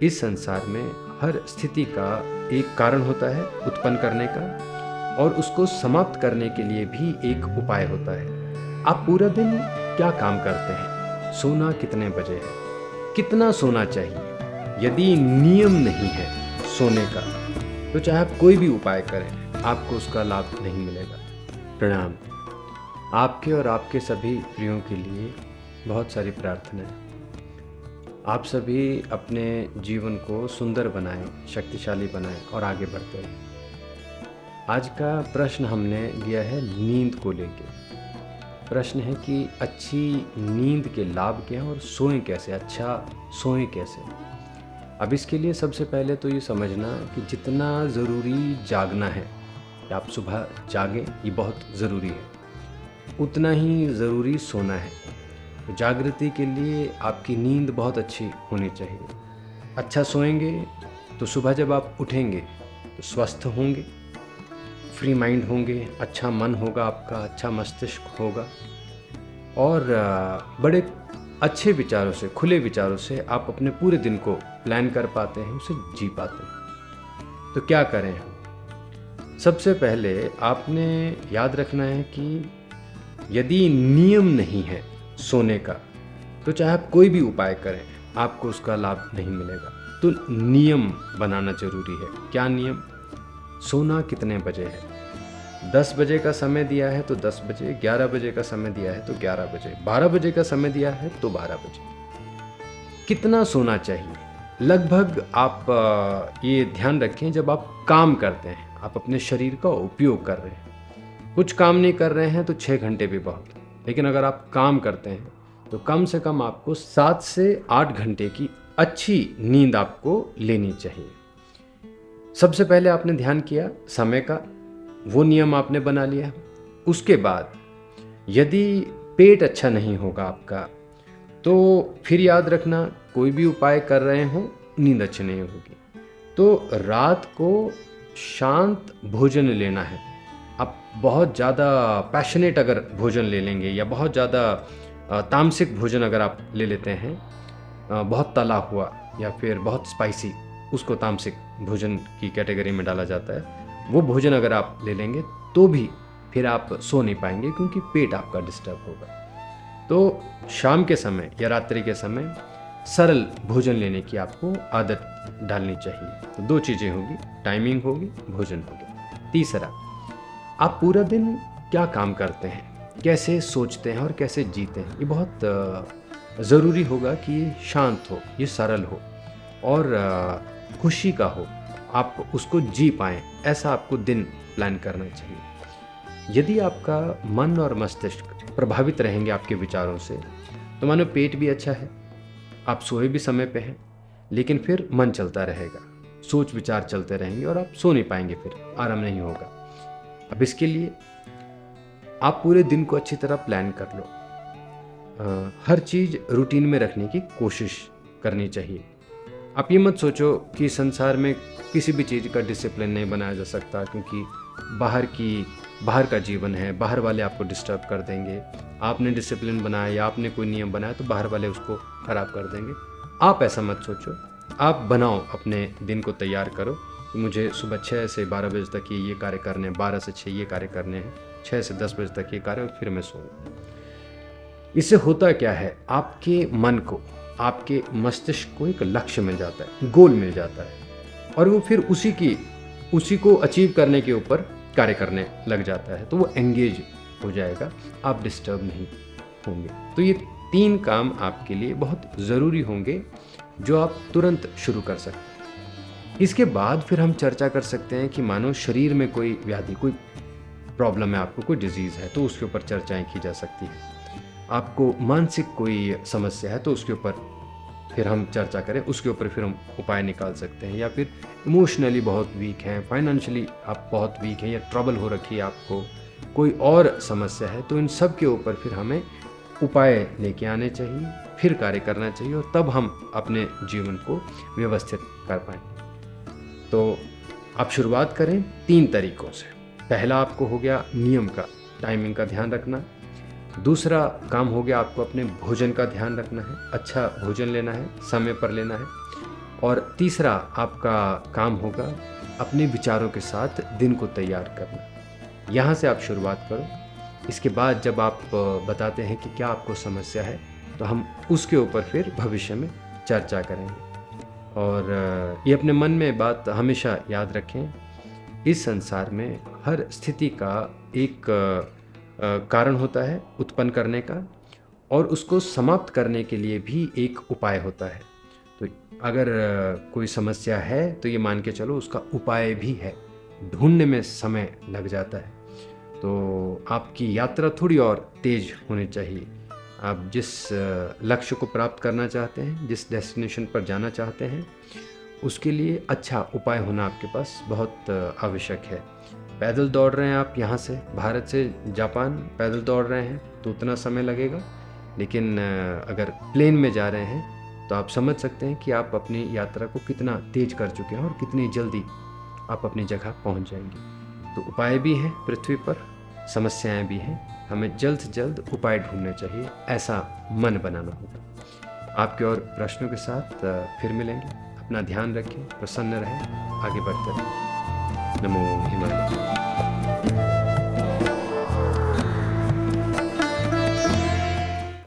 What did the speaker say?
इस संसार में हर स्थिति का एक कारण होता है उत्पन्न करने का, और उसको समाप्त करने के लिए भी एक उपाय होता है। आप पूरा दिन क्या काम करते हैं? सोना कितने बजे है? कितना सोना चाहिए? यदि नियम नहीं है सोने का, तो चाहे आप कोई भी उपाय करें, आपको उसका लाभ नहीं मिलेगा। प्रणाम। आपके और आपके सभी प्रियों के लिए बहुत सारी प्रार्थनाएं। आप सभी अपने जीवन को सुंदर बनाएं, शक्तिशाली बनाएं और आगे बढ़ते रहें। आज का प्रश्न हमने लिया है नींद को लेकर। प्रश्न है कि अच्छी नींद के लाभ क्या हैं और सोएं कैसे, अच्छा सोएं कैसे। अब इसके लिए सबसे पहले तो ये समझना कि जितना ज़रूरी जागना है, कि आप सुबह जागें, ये बहुत ज़रूरी है, उतना ही ज़रूरी सोना है। तो जागृति के लिए आपकी नींद बहुत अच्छी होनी चाहिए। अच्छा सोएंगे तो सुबह जब आप उठेंगे तो स्वस्थ होंगे, फ्री माइंड होंगे, अच्छा मन होगा आपका, अच्छा मस्तिष्क होगा, और बड़े अच्छे विचारों से, खुले विचारों से आप अपने पूरे दिन को प्लान कर पाते हैं, उसे जी पाते हैं। तो क्या करें हम? सबसे पहले आपने याद रखना है कि यदि नियम नहीं है सोने का, तो चाहे आप कोई भी उपाय करें, आपको उसका लाभ नहीं मिलेगा। तो नियम बनाना जरूरी है। क्या नियम? सोना कितने बजे है? 10 बजे का समय दिया है तो 10 बजे, 11 बजे का समय दिया है तो 11 बजे, 12 बजे का समय दिया है तो 12 बजे। कितना सोना चाहिए? लगभग आप ये ध्यान रखें, जब आप काम करते हैं, आप अपने शरीर का उपयोग कर रहे हैं, कुछ काम नहीं कर रहे हैं तो 6 घंटे भी बहुत, लेकिन अगर आप काम करते हैं तो कम से कम आपको 7 से 8 घंटे की अच्छी नींद आपको लेनी चाहिए। सबसे पहले आपने ध्यान किया समय का, वो नियम आपने बना लिया। उसके बाद यदि पेट अच्छा नहीं होगा आपका, तो फिर याद रखना, कोई भी उपाय कर रहे हो, नींद अच्छी नहीं होगी। तो रात को शांत भोजन लेना है। आप बहुत ज़्यादा पैशनेट अगर भोजन ले लेंगे, या बहुत ज़्यादा तामसिक भोजन अगर आप ले लेते हैं, बहुत तला हुआ या फिर बहुत स्पाइसी, उसको तामसिक भोजन की कैटेगरी में डाला जाता है, वो भोजन अगर आप ले लेंगे तो भी फिर आप सो नहीं पाएंगे, क्योंकि पेट आपका डिस्टर्ब होगा। तो शाम के समय या रात्रि के समय सरल भोजन लेने की आपको आदत डालनी चाहिए। तो 2 चीज़ें होगी, टाइमिंग होगी, भोजन होगा। तीसरा, आप पूरा दिन क्या काम करते हैं, कैसे सोचते हैं और कैसे जीते हैं, ये बहुत ज़रूरी होगा कि ये शांत हो, ये सरल हो और खुशी का हो, आप उसको जी पाएँ, ऐसा आपको दिन प्लान करना चाहिए। यदि आपका मन और मस्तिष्क प्रभावित रहेंगे आपके विचारों से, तो मानो पेट भी अच्छा है, आप सोए भी समय पे हैं, लेकिन फिर मन चलता रहेगा, सोच विचार चलते रहेंगे और आप सो नहीं पाएंगे, फिर आराम नहीं होगा। अब इसके लिए आप पूरे दिन को अच्छी तरह प्लान कर लो। हर चीज़ रूटीन में रखने की कोशिश करनी चाहिए। आप ये मत सोचो कि संसार में किसी भी चीज़ का डिसिप्लिन नहीं बनाया जा सकता, क्योंकि बाहर का जीवन है, बाहर वाले आपको डिस्टर्ब कर देंगे। आपने डिसिप्लिन बनाया या आपने कोई नियम बनाया तो बाहर वाले उसको ख़राब कर देंगे। आप ऐसा मत सोचो। आप बनाओ, अपने दिन को तैयार करो कि मुझे सुबह 6 से 12 बजे तक ये कार्य करने हैं, 12 से 6 ये कार्य करने हैं, 6 से 10 बजे तक ये कार्य, और फिर मैं सोऊं। इससे होता क्या है, आपके मन को, आपके मस्तिष्क को एक लक्ष्य मिल जाता है, गोल मिल जाता है, और वो फिर उसी को अचीव करने के ऊपर कार्य करने लग जाता है। तो वो एंगेज हो जाएगा, आप डिस्टर्ब नहीं होंगे। तो ये 3 काम आपके लिए बहुत ज़रूरी होंगे, जो आप तुरंत शुरू कर सकते हैं। इसके बाद फिर हम चर्चा कर सकते हैं कि मानो शरीर में कोई व्याधि, कोई प्रॉब्लम है, आपको कोई डिजीज़ है, तो उसके ऊपर चर्चाएं की जा सकती है। आपको मानसिक कोई समस्या है तो उसके ऊपर फिर हम चर्चा करें, उसके ऊपर फिर हम उपाय निकाल सकते हैं। या फिर इमोशनली बहुत वीक हैं, फाइनेंशियली आप बहुत वीक हैं, या ट्रबल हो रखी है आपको, कोई और समस्या है, तो इन सब के ऊपर फिर हमें उपाय लेके आने चाहिए, फिर कार्य करना चाहिए, और तब हम अपने जीवन को व्यवस्थित कर पाएंगे। तो आप शुरुआत करें 3 तरीकों से। पहला आपको हो गया नियम का, टाइमिंग का ध्यान रखना। दूसरा काम हो गया आपको अपने भोजन का ध्यान रखना है, अच्छा भोजन लेना है, समय पर लेना है। और तीसरा आपका काम होगा अपने विचारों के साथ दिन को तैयार करना। यहाँ से आप शुरुआत करो। इसके बाद जब आप बताते हैं कि क्या आपको समस्या है, तो हम उसके ऊपर फिर भविष्य में चर्चा करेंगे। और ये अपने मन में बात हमेशा याद रखें, इस संसार में हर स्थिति का एक कारण होता है उत्पन्न करने का, और उसको समाप्त करने के लिए भी एक उपाय होता है। तो अगर कोई समस्या है तो ये मान के चलो उसका उपाय भी है, ढूंढने में समय लग जाता है। तो आपकी यात्रा थोड़ी और तेज होनी चाहिए। आप जिस लक्ष्य को प्राप्त करना चाहते हैं, जिस डेस्टिनेशन पर जाना चाहते हैं, उसके लिए अच्छा उपाय होना आपके पास बहुत आवश्यक है। पैदल दौड़ रहे हैं आप, यहाँ से भारत से जापान पैदल दौड़ रहे हैं तो उतना समय लगेगा, लेकिन अगर प्लेन में जा रहे हैं तो आप समझ सकते हैं कि आप अपनी यात्रा को कितना तेज कर चुके हैं और कितनी जल्दी आप अपनी जगह पहुँच जाएंगे। तो उपाय भी हैं पृथ्वी पर, समस्याएं भी हैं, हमें जल्द से जल्द उपाय ढूंढने चाहिए, ऐसा मन बनाना होगा। आपके और प्रश्नों के साथ फिर मिलेंगे। अपना ध्यान रखें, प्रसन्न रहें, आगे बढ़ते रहें। नमो हिमालय।